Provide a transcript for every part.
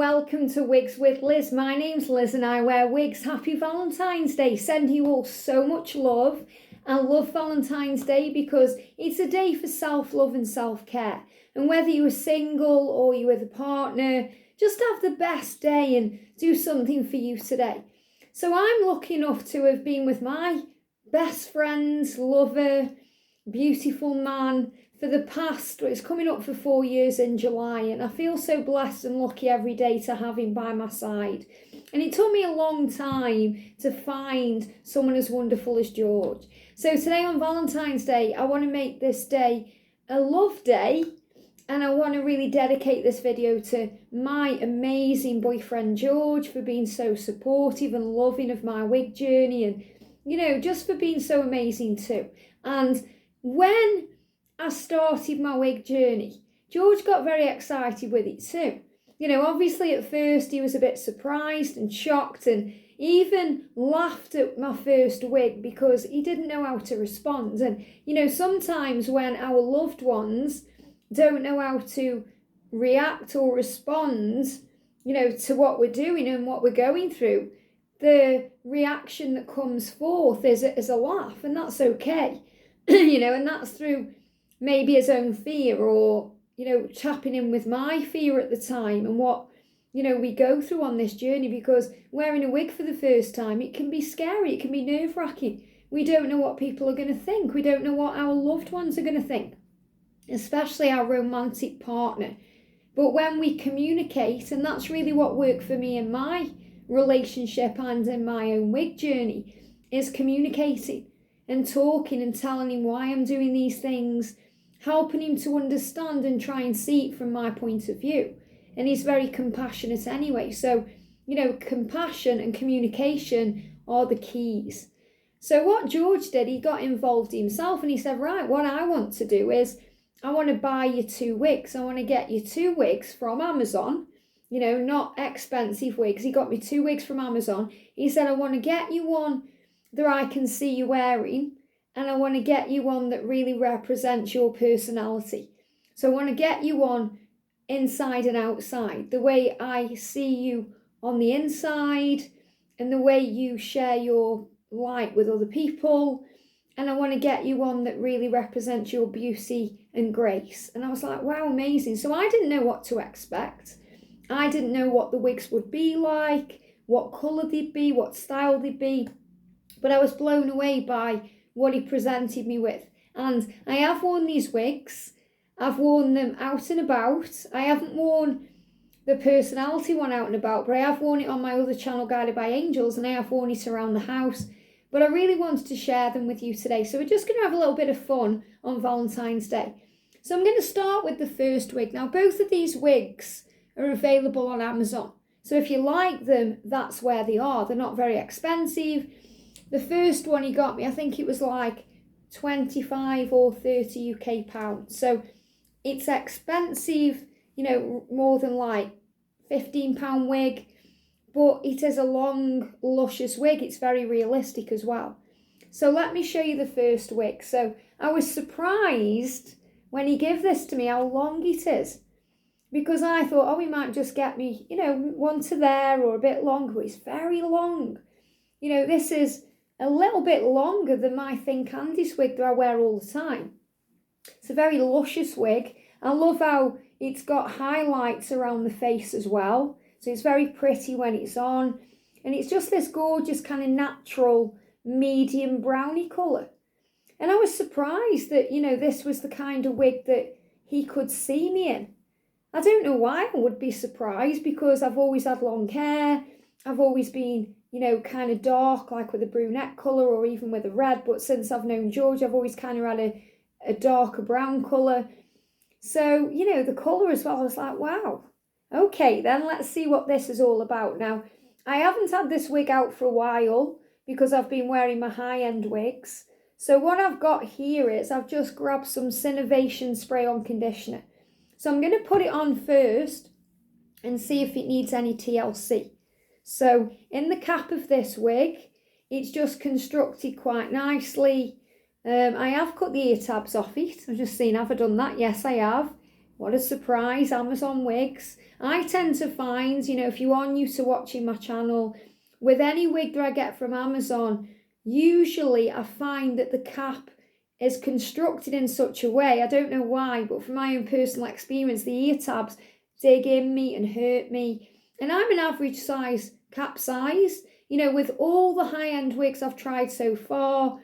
welcome to Wigs with Liz. My name's Liz and I wear wigs. Happy Valentine's Day. Send you all so much love. I love Valentine's Day because it's a day for self-love and self-care. And whether you're single or you're with a partner, just have the best day and do something for you today. So I'm lucky enough to have been with my best friend's lover, beautiful man, for the past, it's coming up for 4 years in July, and I feel so blessed and lucky every day to have him by my side. And it took me a long time to find someone as wonderful as George. So today on Valentine's Day, I want to make this day a love day, and I want to really dedicate this video to my amazing boyfriend George for being so supportive and loving of my wig journey, and just for being so amazing too. And when I started my wig journey, George got very excited with it too. Obviously at first he was a bit surprised and shocked and even laughed at my first wig because he didn't know how to respond. And, sometimes when our loved ones don't know how to react or respond, to what we're doing and what we're going through, the reaction that comes forth is a laugh, and that's okay. And that's through maybe his own fear or, tapping in with my fear at the time and what, we go through on this journey, because wearing a wig for the first time, it can be scary, it can be nerve-wracking. We don't know what people are going to think. We don't know what our loved ones are going to think, especially our romantic partner. But when we communicate, and that's really what worked for me in my relationship and in my own wig journey, is communicating and talking and telling him why I'm doing these things, helping him to understand and try and see it from my point of view. And he's very compassionate anyway. So, compassion and communication are the keys. So what George did, he got involved himself and he said, right, what I want to do is I want to buy you 2 wigs. I want to get you 2 wigs from Amazon, not expensive wigs. He got me 2 wigs from Amazon. He said, I want to get you one that I can see you wearing, and I want to get you one that really represents your personality. So I want to get you one inside and outside, the way I see you on the inside and the way you share your light with other people. And I want to get you one that really represents your beauty and grace. And I was like, wow, amazing. So I didn't know what to expect. I didn't know what the wigs would be like, what colour they'd be, what style they'd be. But I was blown away by what he presented me with. And I have worn these wigs. I've worn them out and about. I haven't worn the personality one out and about, but I have worn it on my other channel, Guided by Angels, and I have worn it around the house. But I really wanted to share them with you today. So we're just going to have a little bit of fun on Valentine's Day. So I'm going to start with the first wig. Now, both of these wigs are available on Amazon. So if you like them, that's where they are. They're not very expensive. The first one he got me, I think it was like 25 or 30 UK pounds. So it's expensive, more than like £15 wig, but it is a long, luscious wig. It's very realistic as well. So let me show you the first wig. So I was surprised when he gave this to me how long it is, because I thought, oh, he might just get me, one to there or a bit longer, but it's very long. This is a little bit longer than my Thin Candice wig that I wear all the time. It's a very luscious wig. I love how it's got highlights around the face as well. So it's very pretty when it's on. And it's just this gorgeous kind of natural medium brownie colour. And I was surprised that, this was the kind of wig that he could see me in. I don't know why I would be surprised, because I've always had long hair. I've always been, kind of dark, like with a brunette colour or even with a red. But since I've known George, I've always kind of had a darker brown colour. So, the colour as well, I was like, wow. Okay, then let's see what this is all about. Now, I haven't had this wig out for a while because I've been wearing my high-end wigs. So what I've got here is I've just grabbed some Synovation spray-on conditioner. So I'm going to put it on first and see if it needs any TLC. So in the cap of this wig, it's just constructed quite nicely. I have cut the ear tabs off it. I'm just seeing, have I done that? Yes, I have. what a surprise, Amazon wigs. I tend to find, if you are new to watching my channel, with any wig that I get from Amazon, usually I find that the cap is constructed in such a way, I don't know why, but from my own personal experience, the ear tabs dig in me and hurt me. And I'm an average size cap size. With all the high-end wigs I've tried so far,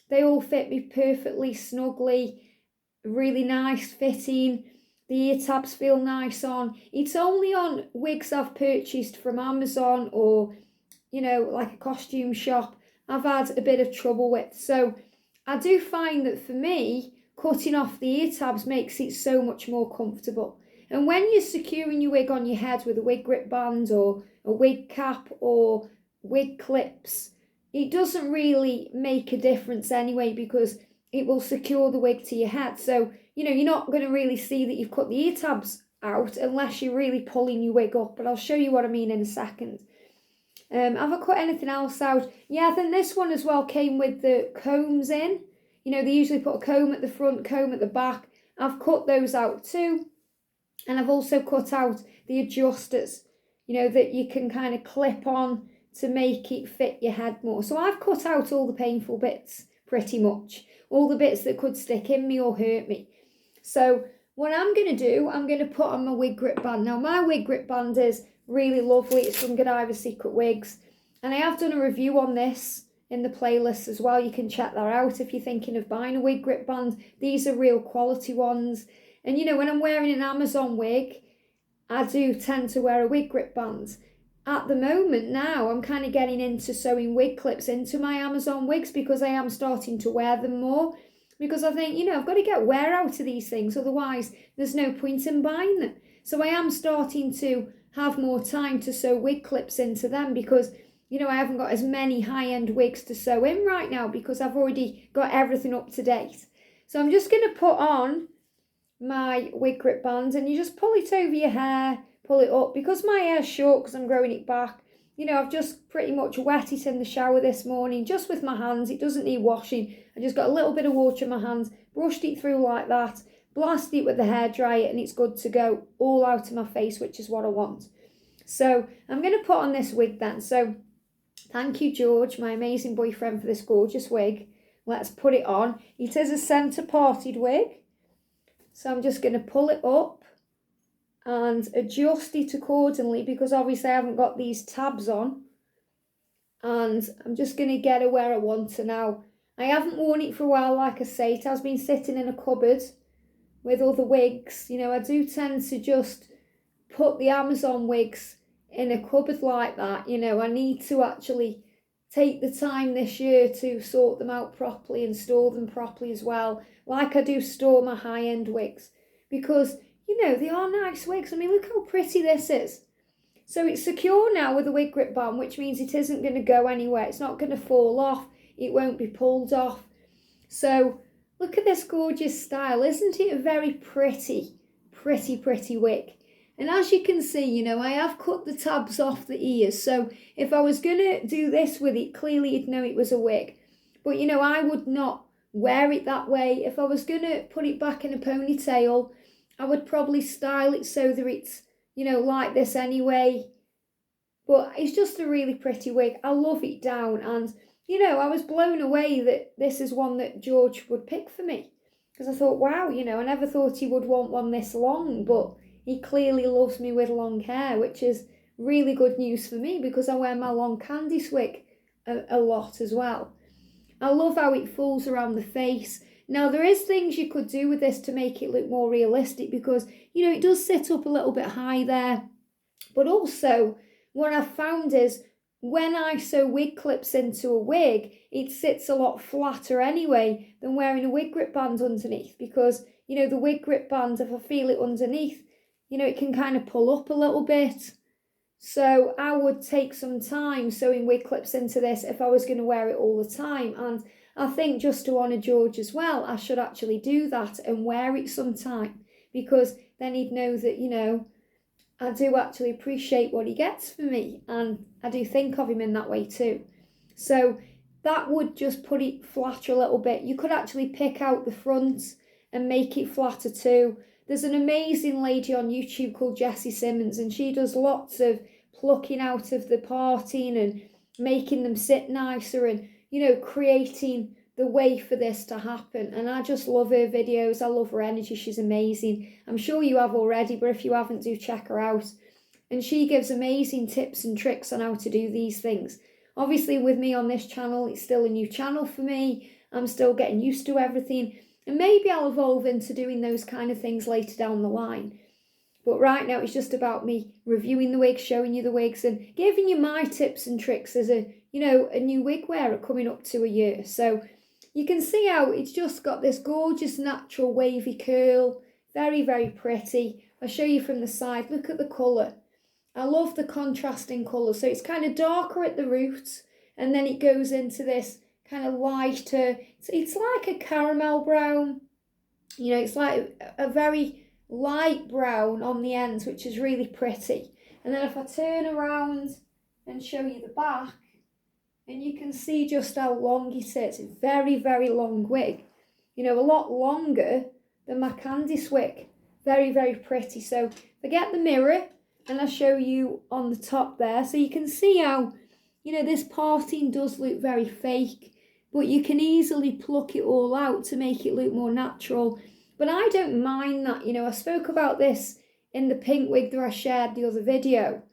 they all fit me perfectly, snugly, really nice fitting. The ear tabs feel nice on. It's only on wigs I've purchased from Amazon or, like a costume shop, I've had a bit of trouble with. So I do find that for me, cutting off the ear tabs makes it so much more comfortable. And when you're securing your wig on your head with a wig grip band or a wig cap or wig clips, it doesn't really make a difference anyway, because it will secure the wig to your head. So, you're not going to really see that you've cut the ear tabs out unless you're really pulling your wig up. But I'll show you what I mean in a second. Have I cut anything else out? Yeah, I think this one as well came with the combs in. They usually put a comb at the front, comb at the back. I've cut those out too. And I've also cut out the adjusters, that you can kind of clip on to make it fit your head more. So I've cut out all the painful bits, pretty much. All the bits that could stick in me or hurt me. So what I'm going to do, I'm going to put on my wig grip band. Now, my wig grip band is really lovely. It's from Godiva Secret Wigs. And I have done a review on this in the playlist as well. You can check that out if you're thinking of buying a wig grip band. These are real quality ones. And, when I'm wearing an Amazon wig, I do tend to wear a wig grip band. At the moment now, I'm kind of getting into sewing wig clips into my Amazon wigs because I am starting to wear them more. Because I think, I've got to get wear out of these things, otherwise there's no point in buying them. So I am starting to have more time to sew wig clips into them because, I haven't got as many high-end wigs to sew in right now because I've already got everything up to date. So I'm just going to put on my wig grip band and you just pull it over your hair, pull it up. Because my hair's short because I'm growing it back, I've just pretty much wet it in the shower this morning just with my hands. It doesn't need washing. I just got a little bit of water in my hands, brushed it through like that, blasted it with the hairdryer and it's good to go all out of my face, which is what I want. So I'm going to put on this wig then. So thank you, George, my amazing boyfriend, for this gorgeous wig. Let's put it on. It is a centre parted wig. So I'm just going to pull it up and adjust it accordingly because obviously I haven't got these tabs on. And I'm just going to get it where I want to now. I haven't worn it for a while, like I say. It has been sitting in a cupboard with other wigs. I do tend to just put the Amazon wigs in a cupboard like that. I need to actually take the time this year to sort them out properly and store them properly as well, like I do store my high-end wigs, because they are nice wigs. I mean, look how pretty this is. So it's secure now with a wig grip band, which means it isn't going to go anywhere. It's not going to fall off. It won't be pulled off. So look at this gorgeous style. Isn't it a very pretty wig? And as you can see, I have cut the tabs off the ears. So if I was going to do this with it, clearly you'd know it was a wig. But, I would not wear it that way. If I was going to put it back in a ponytail, I would probably style it so that it's, like this anyway. But it's just a really pretty wig. I love it down. And, I was blown away that this is one that George would pick for me. Because I thought, wow, I never thought he would want one this long, but he clearly loves me with long hair, which is really good news for me because I wear my long Candice wig a lot as well. I love how it falls around the face. Now, there is things you could do with this to make it look more realistic because, it does sit up a little bit high there. But also, what I've found is when I sew wig clips into a wig, it sits a lot flatter anyway than wearing a wig grip band underneath because, the wig grip band, if I feel it underneath, it can kind of pull up a little bit. So I would take some time sewing wig clips into this if I was going to wear it all the time. And I think just to honour George as well, I should actually do that and wear it sometime because then he'd know that, I do actually appreciate what he gets for me. And I do think of him in that way too. So that would just put it flatter a little bit. You could actually pick out the front and make it flatter too. There's an amazing lady on YouTube called Jessie Simmons, and she does lots of plucking out of the parting and making them sit nicer and, you know, creating the way for this to happen. And I just love her videos. I love her energy. She's amazing. I'm sure you have already, but if you haven't, do check her out. And she gives amazing tips and tricks on how to do these things. Obviously, with me on this channel, it's still a new channel for me. I'm still getting used to everything. And maybe I'll evolve into doing those kind of things later down the line. But right now, it's just about me reviewing the wigs, showing you the wigs, and giving you my tips and tricks as a, you know, a new wig wearer coming up to a year. So you can see how it's just got this gorgeous natural wavy curl. Very, very pretty. I'll show you from the side. Look at the colour. I love the contrasting colour. So it's kind of darker at the roots, and then it goes into this kind of lighter. It's like a caramel brown. You know, it's like a very light brown on the ends, which is really pretty. And then if I turn around and show you the back, and you can see just how long it is. It's a very, very long wig. You know, a lot longer than my Candice wig. Very, very pretty. So if I get the mirror and I show you on the top there, so you can see how, you know, this parting does look very fake, but you can easily pluck it all out to make it look more natural. But I don't mind that. You know, I spoke about this in the pink wig that I shared the other video.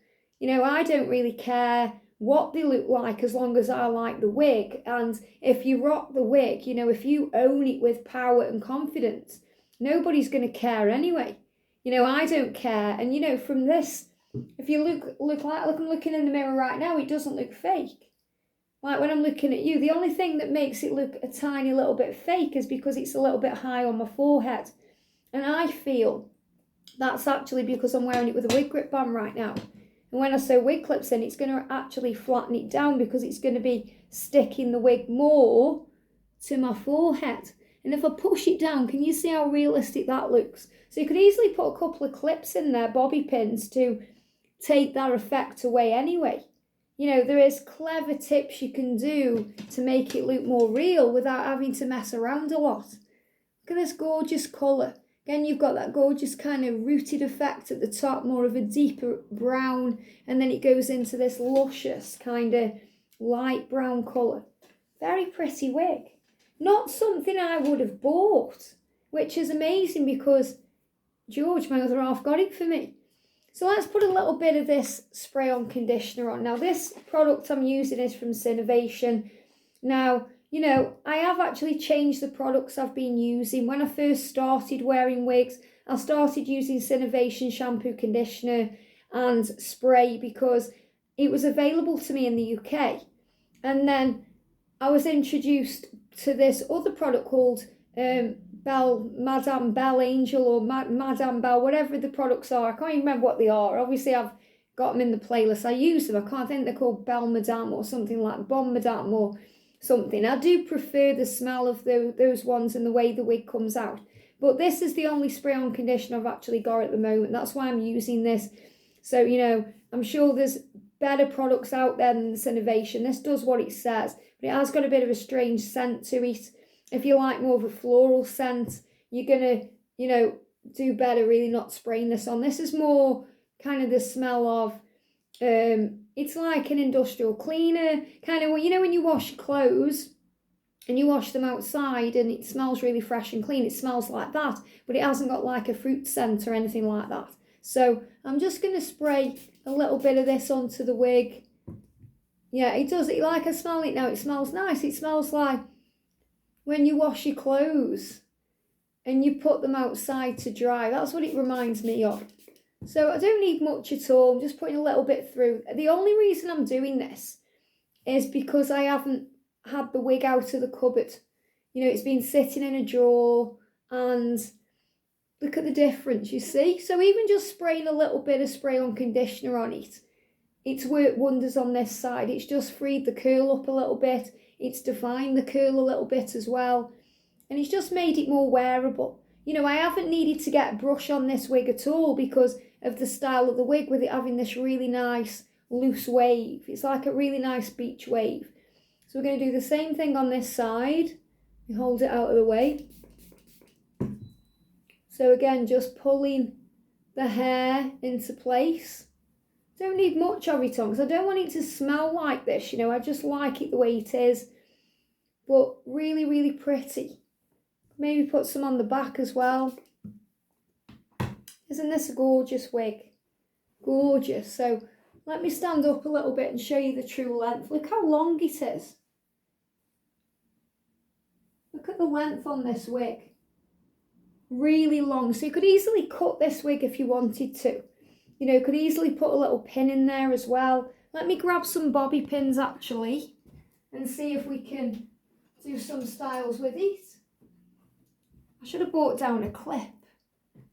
You know, I don't really care what they look like as long as I like the wig. And if you rock the wig, you know, if you own it with power and confidence, nobody's going to care anyway. You know, I don't care. And, you know, from this, if you look like I'm looking in the mirror right now, it doesn't look fake. Like when I'm looking at you, the only thing that makes it look a tiny little bit fake is because it's a little bit high on my forehead. And I feel that's actually because I'm wearing it with a wig grip band right now. And when I sew wig clips in, it's going to actually flatten it down because it's going to be sticking the wig more to my forehead. And if I push it down, can you see how realistic that looks? So you could easily put a couple of clips in there, bobby pins, to take that effect away anyway. You know, there is clever tips you can do to make it look more real without having to mess around a lot. Look at this gorgeous colour. Again, you've got that gorgeous kind of rooted effect at the top, more of a deeper brown, and then it goes into this luscious kind of light brown colour. Very pretty wig. Not something I would have bought, which is amazing because George, my other half, got it for me. So let's put a little bit of this spray-on conditioner on. Now, this product I'm using is from Sinovation. Now, you know, I have actually changed the products I've been using. When I first started wearing wigs, I started using Sinovation shampoo, conditioner and spray because it was available to me in the UK. And then I was introduced to this other product called Madame Belle Angel or Madame Belle, whatever the products are. I can't even remember what they are. Obviously, I've got them in the playlist. I use them. I can't think they're called Belle Madame or something like Bon Madame or something. I do prefer the smell of those ones and the way the wig comes out. But this is the only spray-on conditioner I've actually got at the moment. That's why I'm using this. So, you know, I'm sure there's better products out there than this Sinovation. This does what it says. But it has got a bit of a strange scent to it. If you like more of a floral scent, you're going to, you know, do better really not spraying this on. This is more kind of the smell of, it's like an industrial cleaner, kind of, you know, when you wash clothes and you wash them outside and it smells really fresh and clean, it smells like that, but it hasn't got like a fruit scent or anything like that. So I'm just going to spray a little bit of this onto the wig. Yeah, it does. Like I smell it now. It smells nice. It smells like when you wash your clothes and you put them outside to dry. That's what it reminds me of. So I don't need much at all. I'm just putting a little bit through. The only reason I'm doing this is because I haven't had the wig out of the cupboard. You know, it's been sitting in a drawer and look at the difference, you see? So even just spraying a little bit of spray-on conditioner on it, it's worked wonders on this side. It's just freed the curl up a little bit. It's defined the curl a little bit as well. And it's just made it more wearable. You know, I haven't needed to get a brush on this wig at all because of the style of the wig with it having this really nice loose wave. It's like a really nice beach wave. So we're going to do the same thing on this side. We hold it out of the way. So again, just pulling the hair into place. Don't need much of it on because I don't want it to smell like this, you know, I just like it the way it is. But really, really pretty. Maybe put some on the back as well. Isn't this a gorgeous wig? Gorgeous. So let me stand up a little bit and show you the true length. Look how long it is. Look at the length on this wig. Really long. So you could easily cut this wig if you wanted to. You know, you could easily put a little pin in there as well. Let me grab some bobby pins actually and see if we can do some styles with it. I should have brought down a clip.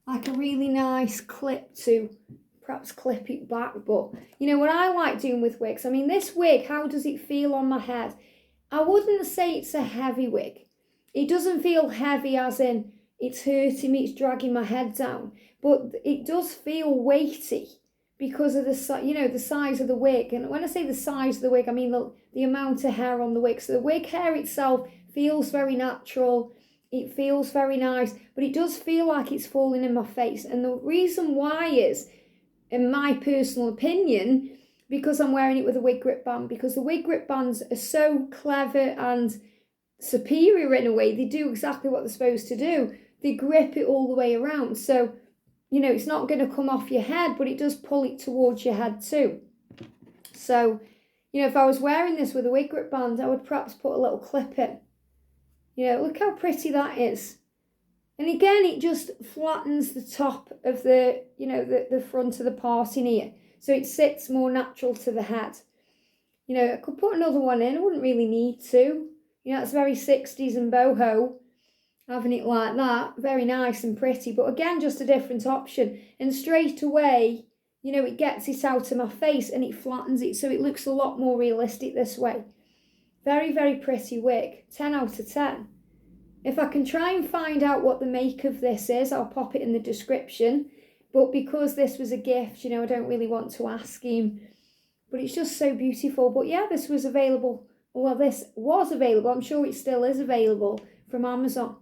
Like a really nice clip to perhaps clip it back. But, you know, what I like doing with wigs, I mean, this wig, how does it feel on my head? I wouldn't say it's a heavy wig. It doesn't feel heavy as in it's hurting me, it's dragging my head down. But it does feel weighty because of the, you know, the size of the wig. And when I say the size of the wig, I mean the amount of hair on the wig. So the wig hair itself feels very natural. It feels very nice, but it does feel like it's falling in my face. And the reason why is, in my personal opinion, because I'm wearing it with a wig grip band, because the wig grip bands are so clever and superior in a way. They do exactly what they're supposed to do. They grip it all the way around. So, you know, it's not going to come off your head, but it does pull it towards your head too. So, you know, if I was wearing this with a wig grip band, I would perhaps put a little clip in. You know, look how pretty that is. And again, it just flattens the top of the, you know, the front of the part in here. So it sits more natural to the head. You know, I could put another one in. I wouldn't really need to. You know, it's very 60s and boho. Having it like that. Very nice and pretty. But again, just a different option. And straight away, you know, it gets it out of my face and it flattens it. So it looks a lot more realistic this way. Very, very pretty wig. 10 out of 10. If I can try and find out what the make of this is, I'll pop it in the description. But because this was a gift, you know, I don't really want to ask him. But it's just so beautiful. But yeah, this was available. Well, this was available. I'm sure it still is available from Amazon.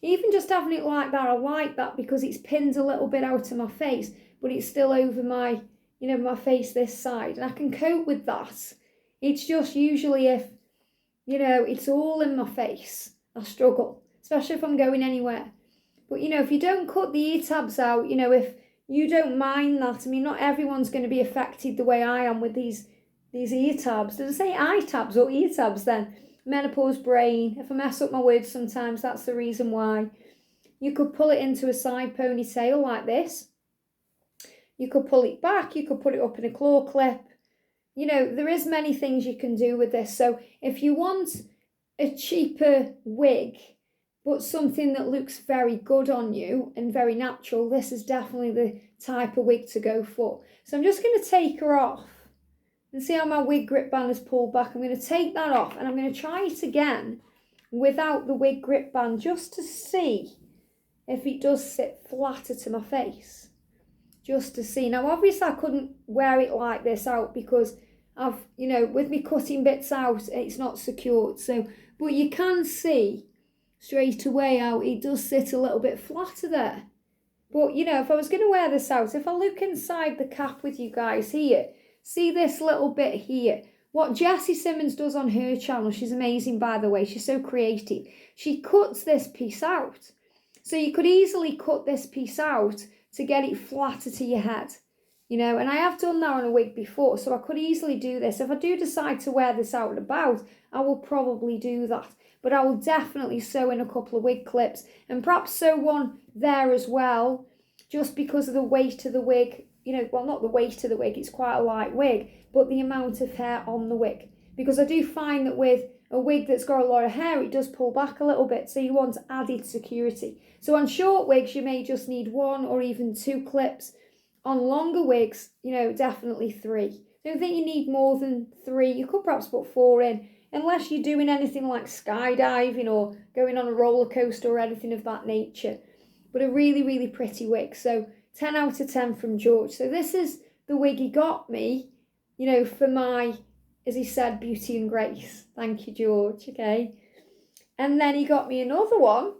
Even just having it like that, I like that because it's pinned a little bit out of my face. But it's still over my, you know, my face this side. And I can cope with that. It's just usually if, you know, it's all in my face, I struggle, especially if I'm going anywhere. But, you know, if you don't cut the ear tabs out, you know, if you don't mind that, I mean, not everyone's going to be affected the way I am with these ear tabs. Did I say eye tabs or ear tabs then? Menopause brain. If I mess up my words sometimes, that's the reason why. You could pull it into a side ponytail like this. You could pull it back. You could put it up in a claw clip. You know, there is many things you can do with this. So if you want a cheaper wig, but something that looks very good on you and very natural, this is definitely the type of wig to go for. So I'm just going to take her off and see how my wig grip band is pulled back. I'm going to take that off and I'm going to try it again without the wig grip band just to see if it does sit flatter to my face. Just to see. Now, obviously, I couldn't wear it like this out because I've, you know, with me cutting bits out, it's not secured. So, but you can see straight away how it does sit a little bit flatter there. But, you know, if I was going to wear this out, if I look inside the cap with you guys here, see this little bit here. What Jessie Simmons does on her channel, she's amazing, by the way. She's so creative. She cuts this piece out. So you could easily cut this piece out to get it flatter to your head, you know, and I have done that on a wig before, so I could easily do this. If I do decide to wear this out and about, I will probably do that, but I will definitely sew in a couple of wig clips and perhaps sew one there as well, just because of the weight of the wig, you know, well, not the weight of the wig, it's quite a light wig, but the amount of hair on the wig, because I do find that with a wig that's got a lot of hair, it does pull back a little bit, so you want added security. So on short wigs, you may just need 1 or even 2 clips. On longer wigs, you know, definitely 3. I don't think you need more than 3. You could perhaps put 4 in, unless you're doing anything like skydiving or going on a roller coaster or anything of that nature. But a really, really pretty wig. So 10 out of 10 from George. So this is the wig he got me, you know, for my, as he said, beauty and grace. Thank you, George, okay. And then he got me another one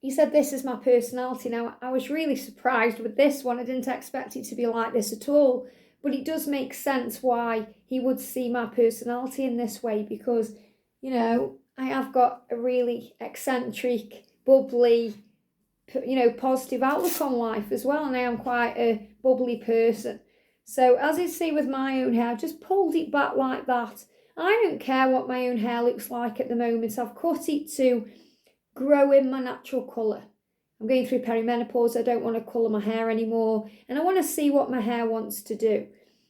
he said this is my personality. Now, I was really surprised with this one. I didn't expect it to be like this at all. But it does make sense why he would see my personality in this way, because, you know, I have got a really eccentric, bubbly, you know, positive outlook on life as well. And I am quite a bubbly person. So as I say with my own hair, I just pulled it back like that. I don't care what my own hair looks like at the moment. I've cut it to grow in my natural colour. I'm going through perimenopause. I don't want to colour my hair anymore. And I want to see what my hair wants to do.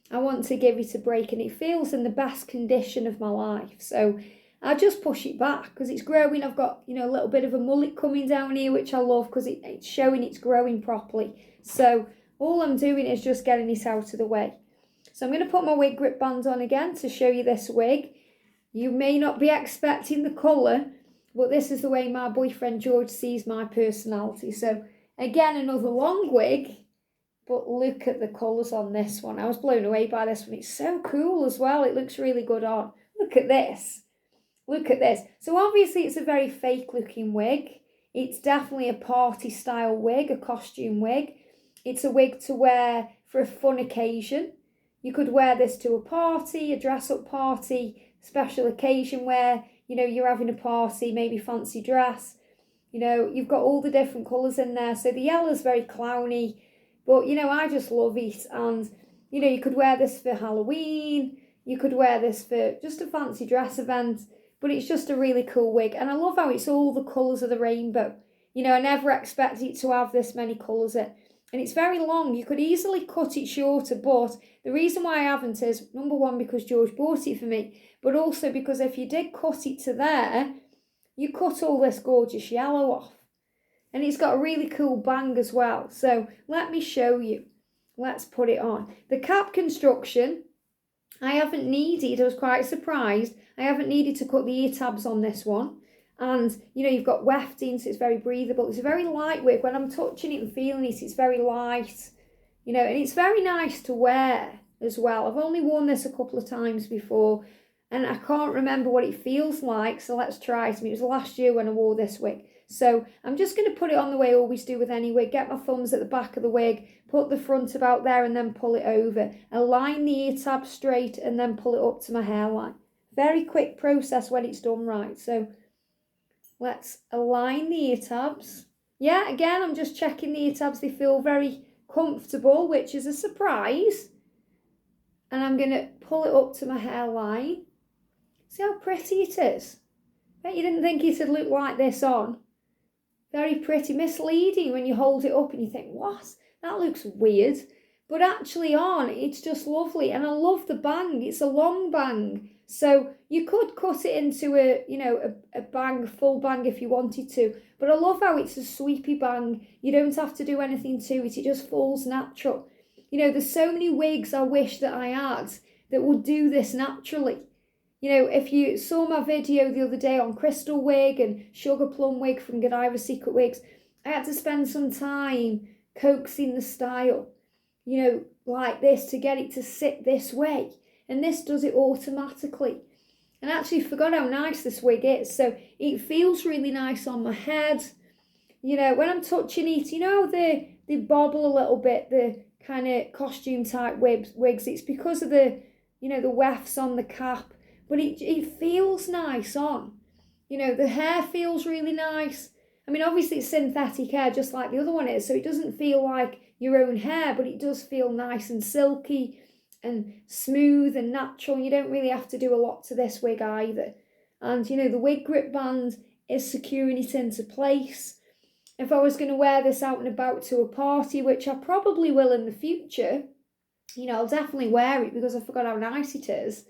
I want to give it a break, and it feels in the best condition of my life. So I just push it back because it's growing. I've got, you know, a little bit of a mullet coming down here, which I love because it's showing it's growing properly. So all I'm doing is just getting it out of the way. So I'm going to put my wig grip band on again to show you this wig. You may not be expecting the colour, but this is the way my boyfriend George sees my personality. So again, another long wig, but look at the colours on this one. I was blown away by this one. It's so cool as well. It looks really good on. Look at this. Look at this. So obviously it's a very fake looking wig. It's definitely a party style wig, a costume wig. It's a wig to wear for a fun occasion. You could wear this to a party, a dress up party, special occasion where, you know, you're having a party, maybe fancy dress. You know, you've got all the different colours in there. So the yellow's very clowny, but, you know, I just love it. And, you know, you could wear this for Halloween. You could wear this for just a fancy dress event. But it's just a really cool wig. And I love how it's all the colours of the rainbow. You know, I never expected it to have this many colours in. And it's very long. You could easily cut it shorter, but the reason why I haven't is, number one, because George bought it for me, but also because if you did cut it to there, you cut all this gorgeous yellow off. And it's got a really cool bang as well. So let me show you. Let's put it on. The cap construction, I haven't needed, I was quite surprised, I haven't needed to cut the ear tabs on this one. And, you know, you've got wefting, so it's very breathable. It's a very light wig. When I'm touching it and feeling it, it's very light. You know, and it's very nice to wear as well. I've only worn this a couple of times before, and I can't remember what it feels like, so let's try it. I mean, it was last year when I wore this wig. So I'm just going to put it on the way I always do with any wig. Get my thumbs at the back of the wig, put the front about there, and then pull it over. Align the ear tab straight, and then pull it up to my hairline. Very quick process when it's done right. So let's align the ear tabs. Yeah, again, I'm just checking the ear tabs. They feel very comfortable, which is a surprise. And I'm going to pull it up to my hairline. See how pretty it is? Bet you didn't think it would look like this on. Very pretty. Misleading when you hold it up and you think, what? That looks weird. But actually on, it's just lovely. And I love the bang. It's a long bang. So you could cut it into a bang, full bang if you wanted to. But I love how it's a sweepy bang. You don't have to do anything to it. It just falls natural. You know, there's so many wigs I wish that I had that would do this naturally. You know, if you saw my video the other day on Crystal Wig and Sugar Plum Wig from Godiva Secret Wigs, I had to spend some time coaxing the style, you know, like this to get it to sit this way. And this does it automatically. And I actually forgot how nice this wig is. So it feels really nice on my head. You know, when I'm touching it, you know, they bobble a little bit, the kind of costume type wigs. It's because of the, you know, the wefts on the cap. But it feels nice on. You know, the hair feels really nice. I mean, obviously it's synthetic hair just like the other one is. So it doesn't feel like your own hair, but it does feel nice and silky and smooth and natural. You don't really have to do a lot to this wig either. And, you know, the wig grip band is securing it into place. If I was going to wear this out and about to a party, which I probably will in the future, you know, I'll definitely wear it because I forgot how nice it is.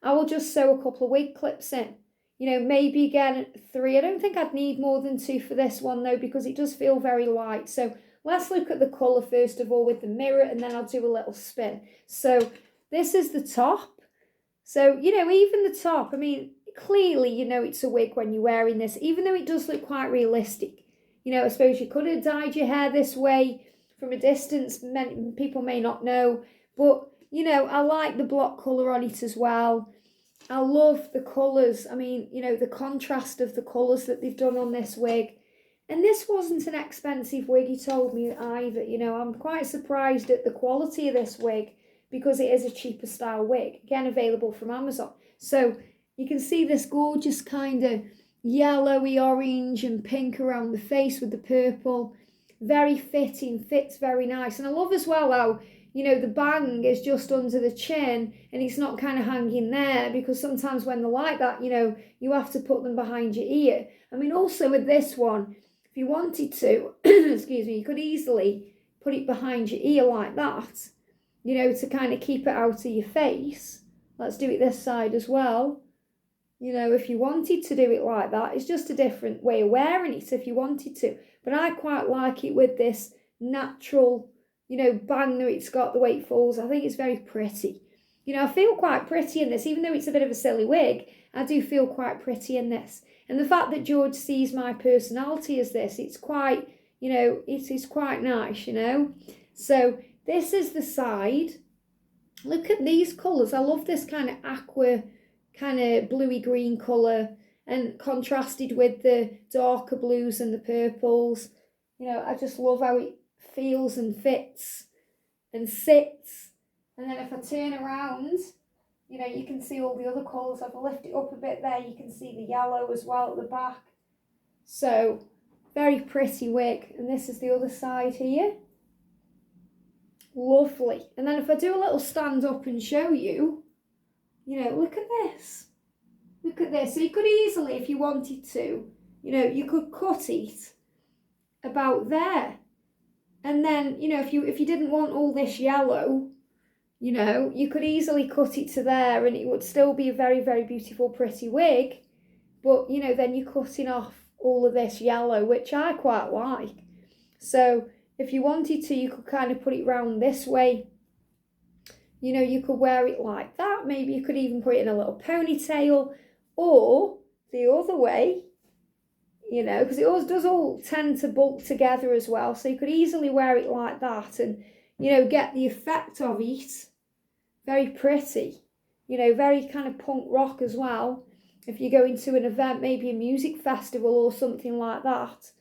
I will just sew a couple of wig clips in. You know, maybe again 3. I don't think I'd need more than 2 for this one though, because it does feel very light. So let's look at the colour first of all with the mirror, and then I'll do a little spin. So this is the top. So, you know, even the top, I mean, clearly, you know, it's a wig when you're wearing this, even though it does look quite realistic. You know, I suppose you could have dyed your hair this way from a distance. Many people may not know, but, you know, I like the block colour on it as well. I love the colours. I mean, you know, the contrast of the colours that they've done on this wig. And this wasn't an expensive wig, he told me either. You know, I'm quite surprised at the quality of this wig because it is a cheaper style wig. Again, available from Amazon. So you can see this gorgeous kind of yellowy orange and pink around the face with the purple. Very fitting, fits very nice. And I love as well how, you know, the bang is just under the chin and it's not kind of hanging there, because sometimes when they're like that, you know, you have to put them behind your ear. I mean, also with this one, if you wanted to, excuse me, you could easily put it behind your ear like that, you know, to kind of keep it out of your face. Let's do it this side as well. You know, if you wanted to do it like that, it's just a different way of wearing it if you wanted to. But I quite like it with this natural, you know, bang that it's got, the way it falls. I think it's very pretty. You know, I feel quite pretty in this, even though it's a bit of a silly wig. I do feel quite pretty in this. And the fact that George sees my personality as this, it's quite, you know, it is quite nice, you know. So this is the side. Look at these colours. I love this kind of aqua, kind of bluey green colour, and contrasted with the darker blues and the purples. You know, I just love how it feels and fits and sits. And then if I turn around, you know, you can see all the other colours. If I lift it up a bit there, you can see the yellow as well at the back. So, very pretty wig. And this is the other side here. Lovely. And then if I do a little stand up and show you, you know, look at this. Look at this. So you could easily, if you wanted to, you know, you could cut it about there. And then, you know, if you didn't want all this yellow, you know, you could easily cut it to there and it would still be a very, very beautiful, pretty wig. But, you know, then you're cutting off all of this yellow, which I quite like. So if you wanted to, you could kind of put it round this way. You know, you could wear it like that. Maybe you could even put it in a little ponytail, or the other way, you know, because it does all tend to bulk together as well. So you could easily wear it like that and, you know, get the effect of it. Very pretty, you know, very kind of punk rock as well. If you go into an event, maybe a music festival or something like that,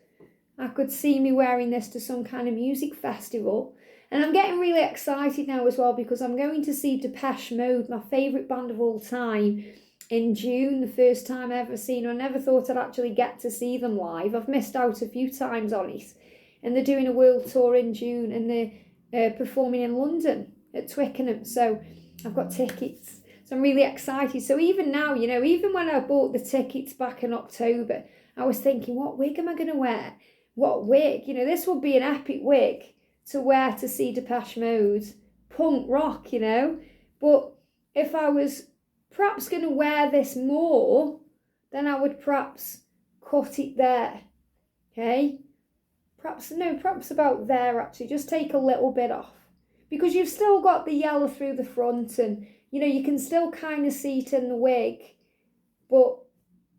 I could see me wearing this to some kind of music festival. And I'm getting really excited now as well, because I'm going to see Depeche Mode, my favourite band of all time, in June, the first time I've ever seen them. I never thought I'd actually get to see them live. I've missed out a few times on it. And they're doing a world tour in June, and they're performing in London at Twickenham. So I've got tickets. So I'm really excited. So even now, you know, even when I bought the tickets back in October, I was thinking, what wig am I going to wear? What wig? You know, this would be an epic wig to wear to see Depeche Mode. Punk rock, you know. But if I was perhaps going to wear this more, then I would perhaps cut it there. Okay? Perhaps about there actually. Just take a little bit off. Because you've still got the yellow through the front, and, you know, you can still kind of see it in the wig. But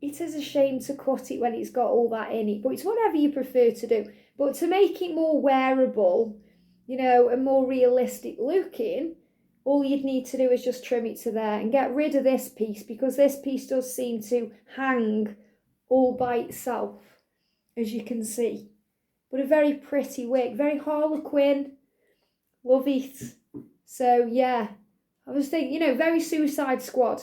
it is a shame to cut it when it's got all that in it. But it's whatever you prefer to do. But to make it more wearable, you know, and more realistic looking, all you'd need to do is just trim it to there and get rid of this piece, because this piece does seem to hang all by itself, as you can see. But a very pretty wig, very Harlequin. Love it. So, yeah, I was thinking, you know, very Suicide Squad,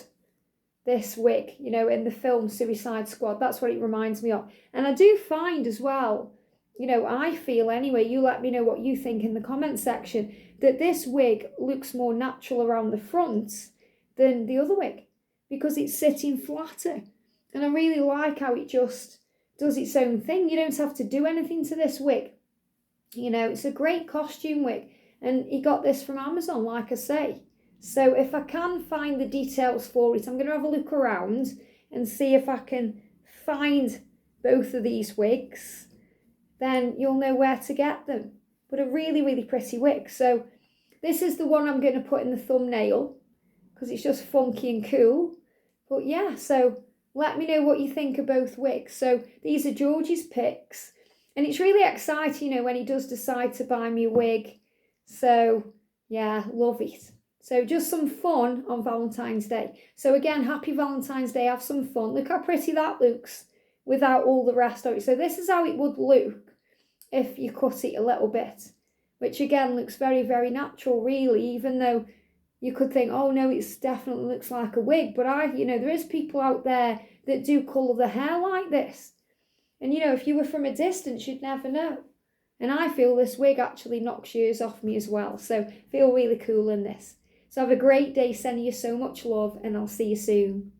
this wig, you know, in the film Suicide Squad. That's what it reminds me of. And I do find as well, you know, I feel anyway, you let me know what you think in the comment section, that this wig looks more natural around the front than the other wig, because it's sitting flatter. And I really like how it just does its own thing. You don't have to do anything to this wig. You know, it's a great costume wig. And he got this from Amazon, like I say. So if I can find the details for it, I'm going to have a look around and see if I can find both of these wigs. Then you'll know where to get them. But a really, really pretty wig. So this is the one I'm going to put in the thumbnail, because it's just funky and cool. But yeah, so let me know what you think of both wigs. So these are George's picks. And it's really exciting, you know, when he does decide to buy me a wig. So yeah, love it. So just some fun on Valentine's Day. So again, happy Valentine's Day. Have some fun. Look how pretty that looks without all the rest of it. So this is how it would look if you cut it a little bit, which again looks very, very natural really, even though you could think, oh no, it definitely looks like a wig. But there is people out there that do colour the hair like this. And if you were from a distance, you'd never know. And I feel this wig actually knocks years off me as well. So feel really cool in this. So have a great day, sending you so much love, and I'll see you soon.